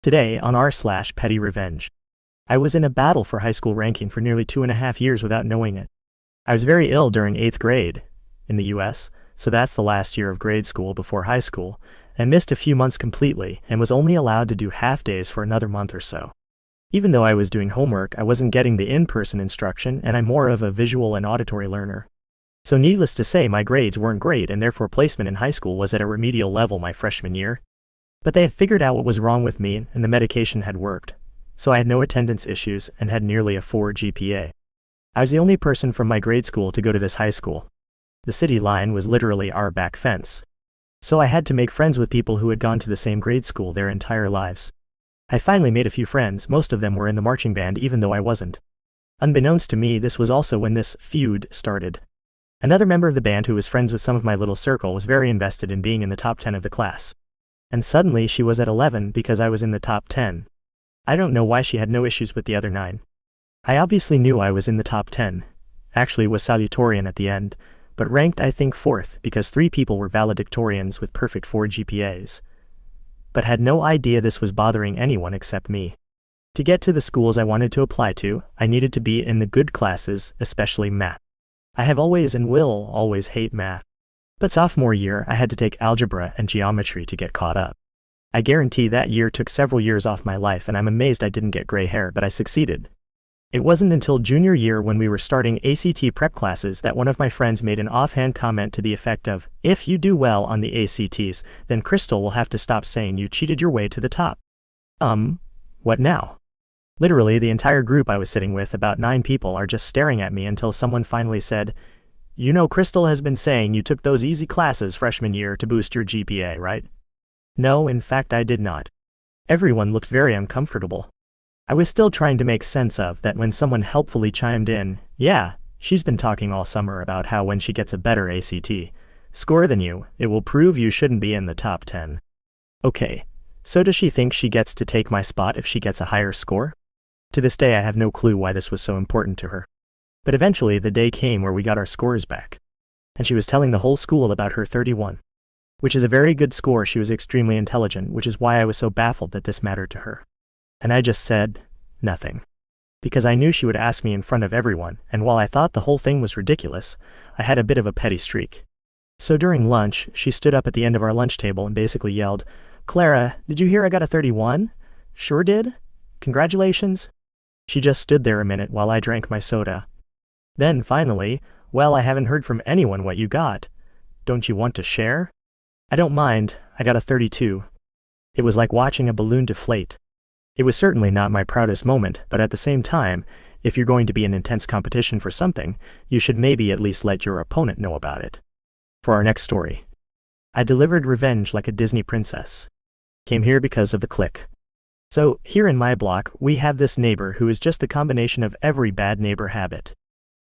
Today on r/PettyRevenge. I was in a battle for high school ranking for nearly 2.5 years without knowing it. I was very ill during 8th grade in the US, so that's the last year of grade school before high school, and missed a few months completely and was only allowed to do half days for another month or so. Even though I was doing homework, I wasn't getting the in-person instruction, and I'm more of a visual and auditory learner. So needless to say, my grades weren't great, and therefore placement in high school was at a remedial level my freshman year. But they had figured out what was wrong with me, and the medication had worked. So I had no attendance issues and had nearly a 4 GPA. I was the only person from my grade school to go to this high school. The city line was literally our back fence. So I had to make friends with people who had gone to the same grade school their entire lives. I finally made a few friends. Most of them were in the marching band, even though I wasn't. Unbeknownst to me, this was also when this feud started. Another member of the band who was friends with some of my little circle was very invested in being in the top 10 of the class. And suddenly she was at 11 because I was in the top 10. I don't know why she had no issues with the other 9. I obviously knew I was in the top 10. Actually was salutatorian at the end, but ranked I think 4th because 3 people were valedictorians with perfect 4 GPAs. But had no idea this was bothering anyone except me. To get to the schools I wanted to apply to, I needed to be in the good classes, especially math. I have always and will always hate math. But sophomore year, I had to take algebra and geometry to get caught up. I guarantee that year took several years off my life, and I'm amazed I didn't get gray hair, but I succeeded. It wasn't until junior year when we were starting ACT prep classes that one of my friends made an offhand comment to the effect of, "If you do well on the ACTs, then Crystal will have to stop saying you cheated your way to the top." What now? Literally the entire group I was sitting with, about 9 people, are just staring at me until someone finally said, "You know Crystal has been saying you took those easy classes freshman year to boost your GPA, right?" No, in fact I did not. Everyone looked very uncomfortable. I was still trying to make sense of that when someone helpfully chimed in, "Yeah, she's been talking all summer about how when she gets a better ACT score than you, it will prove you shouldn't be in the top 10. Okay, so does she think she gets to take my spot if she gets a higher score? To this day I have no clue why this was so important to her. But eventually the day came where we got our scores back. And she was telling the whole school about her 31. Which is a very good score. She was extremely intelligent, which is why I was so baffled that this mattered to her. And I just said nothing. Because I knew she would ask me in front of everyone, and while I thought the whole thing was ridiculous, I had a bit of a petty streak. So during lunch, she stood up at the end of our lunch table and basically yelled, "Clara, did you hear I got a 31? Sure did? Congratulations." She just stood there a minute while I drank my soda. Then finally, "Well, I haven't heard from anyone what you got. Don't you want to share?" "I don't mind, I got a 32. It was like watching a balloon deflate. It was certainly not my proudest moment, but at the same time, if you're going to be in intense competition for something, you should maybe at least let your opponent know about it. For our next story. I delivered revenge like a Disney princess. Came here because of the clique. So, here in my block, we have this neighbor who is just the combination of every bad neighbor habit.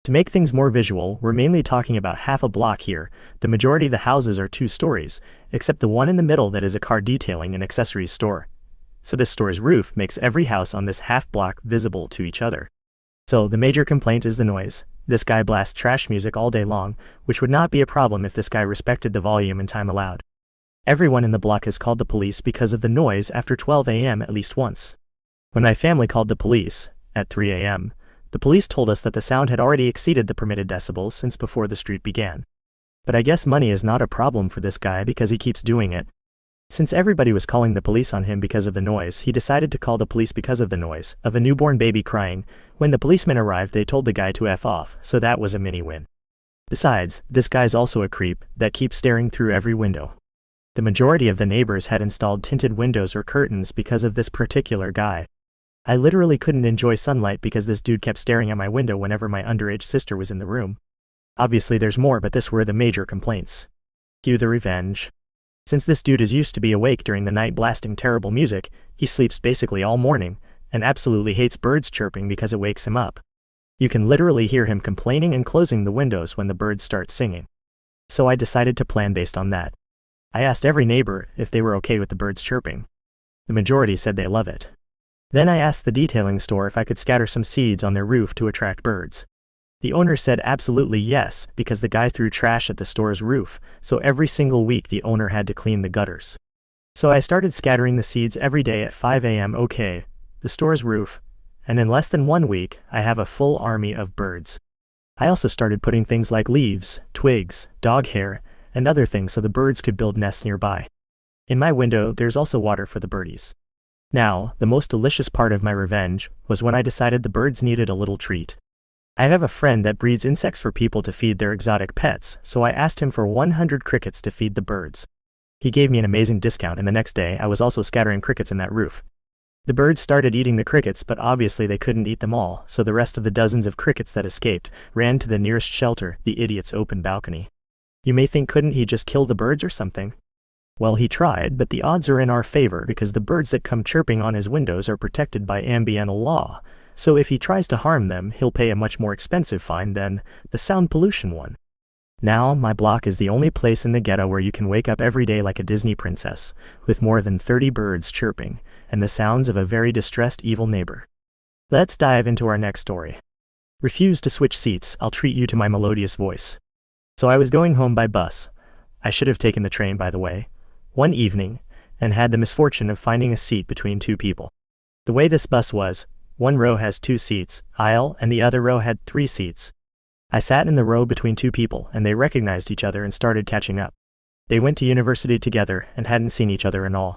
To make things more visual, we're mainly talking about half a block here. The majority of the houses are 2 stories, except the one in the middle that is a car detailing and accessories store. So this store's roof makes every house on this half block visible to each other. So the major complaint is the noise. This guy blasts trash music all day long, which would not be a problem if this guy respected the volume and time allowed. Everyone in the block has called the police because of the noise after 12 a.m. at least once. When my family called the police, at 3 a.m., the police told us that the sound had already exceeded the permitted decibels since before the street began. But I guess money is not a problem for this guy because he keeps doing it. Since everybody was calling the police on him because of the noise, he decided to call the police because of the noise of a newborn baby crying. When the policemen arrived, they told the guy to F off, so that was a mini win. Besides, this guy's also a creep that keeps staring through every window. The majority of the neighbors had installed tinted windows or curtains because of this particular guy. I literally couldn't enjoy sunlight because this dude kept staring at my window whenever my underage sister was in the room. Obviously there's more, but this were the major complaints. Cue the revenge. Since this dude is used to be awake during the night blasting terrible music, he sleeps basically all morning, and absolutely hates birds chirping because it wakes him up. You can literally hear him complaining and closing the windows when the birds start singing. So I decided to plan based on that. I asked every neighbor if they were okay with the birds chirping. The majority said they love it. Then I asked the detailing store if I could scatter some seeds on their roof to attract birds. The owner said absolutely yes, because the guy threw trash at the store's roof, so every single week the owner had to clean the gutters. So I started scattering the seeds every day at 5 a.m. Okay, the store's roof, and in less than 1 week, I have a full army of birds. I also started putting things like leaves, twigs, dog hair, and other things so the birds could build nests nearby. In my window, there's also water for the birdies. Now, the most delicious part of my revenge was when I decided the birds needed a little treat. I have a friend that breeds insects for people to feed their exotic pets, so I asked him for 100 crickets to feed the birds. He gave me an amazing discount, and the next day I was also scattering crickets in that roof. The birds started eating the crickets, but obviously they couldn't eat them all, so the rest of the dozens of crickets that escaped ran to the nearest shelter, the idiot's open balcony. You may think, couldn't he just kill the birds or something? Well, he tried, but the odds are in our favor because the birds that come chirping on his windows are protected by ambiental law, so if he tries to harm them, he'll pay a much more expensive fine than the sound pollution one. Now, my block is the only place in the ghetto where you can wake up every day like a Disney princess, with more than 30 birds chirping, and the sounds of a very distressed evil neighbor. Let's dive into our next story. Refuse to switch seats, I'll treat you to my melodious voice. So I was going home by bus. I should have taken the train, by the way, one evening, and had the misfortune of finding a seat between two people. The way this bus was, one row has 2 seats, aisle, and the other row had 3 seats. I sat in the row between 2 people, and they recognized each other and started catching up. They went to university together and hadn't seen each other in all.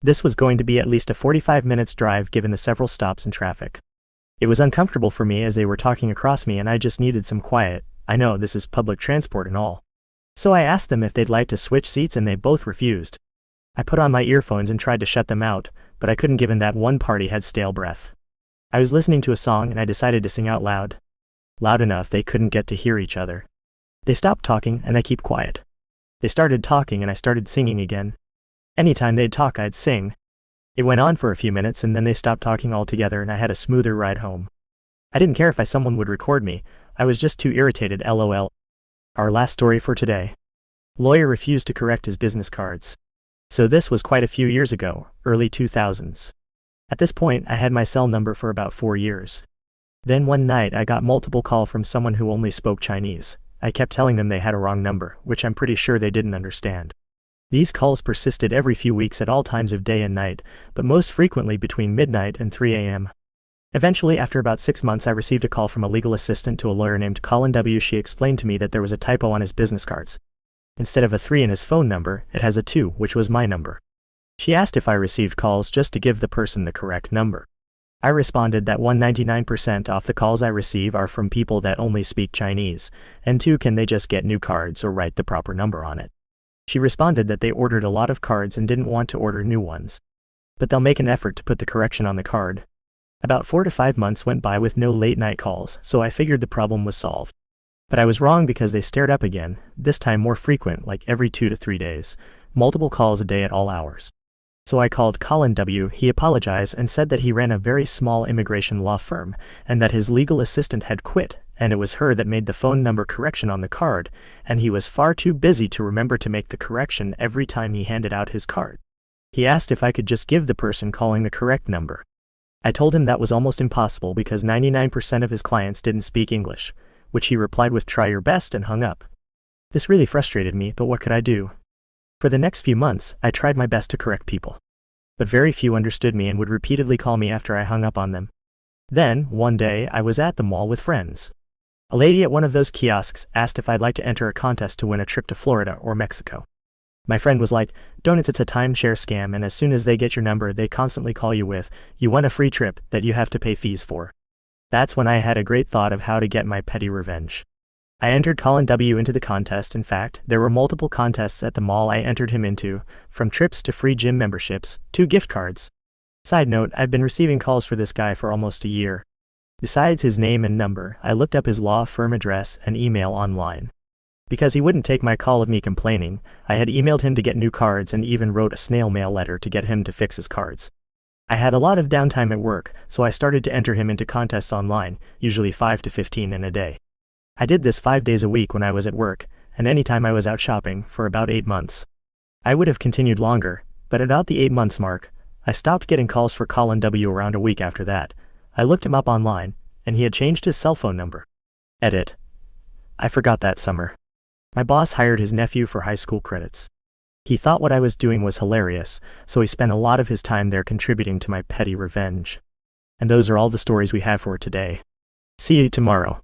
This was going to be at least a 45 minutes drive given the several stops and traffic. It was uncomfortable for me as they were talking across me and I just needed some quiet. I know this is public transport and all. So I asked them if they'd like to switch seats and they both refused. I put on my earphones and tried to shut them out, but I couldn't given that one party had stale breath. I was listening to a song and I decided to sing out loud. Loud enough they couldn't get to hear each other. They stopped talking and I keep quiet. They started talking and I started singing again. Anytime they'd talk I'd sing. It went on for a few minutes and then they stopped talking altogether and I had a smoother ride home. I didn't care if someone would record me, I was just too irritated, lol. Our last story for today. Lawyer refused to correct his business cards. So this was quite a few years ago, early 2000s. At this point I had my cell number for about 4 years. Then one night I got multiple calls from someone who only spoke Chinese. I kept telling them they had a wrong number, which I'm pretty sure they didn't understand. These calls persisted every few weeks at all times of day and night, but most frequently between midnight and 3 a.m. Eventually, after about 6 months, I received a call from a legal assistant to a lawyer named Colin W. She explained to me that there was a typo on his business cards. Instead of a 3 in his phone number, it has a 2, which was my number. She asked if I received calls just to give the person the correct number. I responded that 199% off the calls I receive are from people that only speak Chinese, and 2, can they just get new cards or write the proper number on it. She responded that they ordered a lot of cards and didn't want to order new ones. But they'll make an effort to put the correction on the card. About 4 to 5 months went by with no late-night calls, so I figured the problem was solved. But I was wrong because they stared up again, this time more frequent, like every 2 to 3 days, multiple calls a day at all hours. So I called Colin W. He apologized and said that he ran a very small immigration law firm, and that his legal assistant had quit, and it was her that made the phone number correction on the card, and he was far too busy to remember to make the correction every time he handed out his card. He asked if I could just give the person calling the correct number. I told him that was almost impossible because 99% of his clients didn't speak English, which he replied with "try your best" and hung up. This really frustrated me, but what could I do? For the next few months, I tried my best to correct people. But very few understood me and would repeatedly call me after I hung up on them. Then, one day, I was at the mall with friends. A lady at one of those kiosks asked if I'd like to enter a contest to win a trip to Florida or Mexico. My friend was like, "Don't, it's a timeshare scam, and as soon as they get your number they constantly call you with, you won a free trip that you have to pay fees for." That's when I had a great thought of how to get my petty revenge. I entered Colin W. into the contest. In fact, there were multiple contests at the mall I entered him into, from trips to free gym memberships, to gift cards. Side note, I've been receiving calls for this guy for almost a year. Besides his name and number, I looked up his law firm address and email online. Because he wouldn't take my call of me complaining, I had emailed him to get new cards and even wrote a snail mail letter to get him to fix his cards. I had a lot of downtime at work, so I started to enter him into contests online, usually 5 to 15 in a day. I did this 5 days a week when I was at work, and anytime I was out shopping, for about 8 months. I would have continued longer, but at about the 8 months mark, I stopped getting calls for Colin W. around a week after that. I looked him up online, and he had changed his cell phone number. Edit. I forgot that summer. My boss hired his nephew for high school credits. He thought what I was doing was hilarious, so he spent a lot of his time there contributing to my petty revenge. And those are all the stories we have for today. See you tomorrow.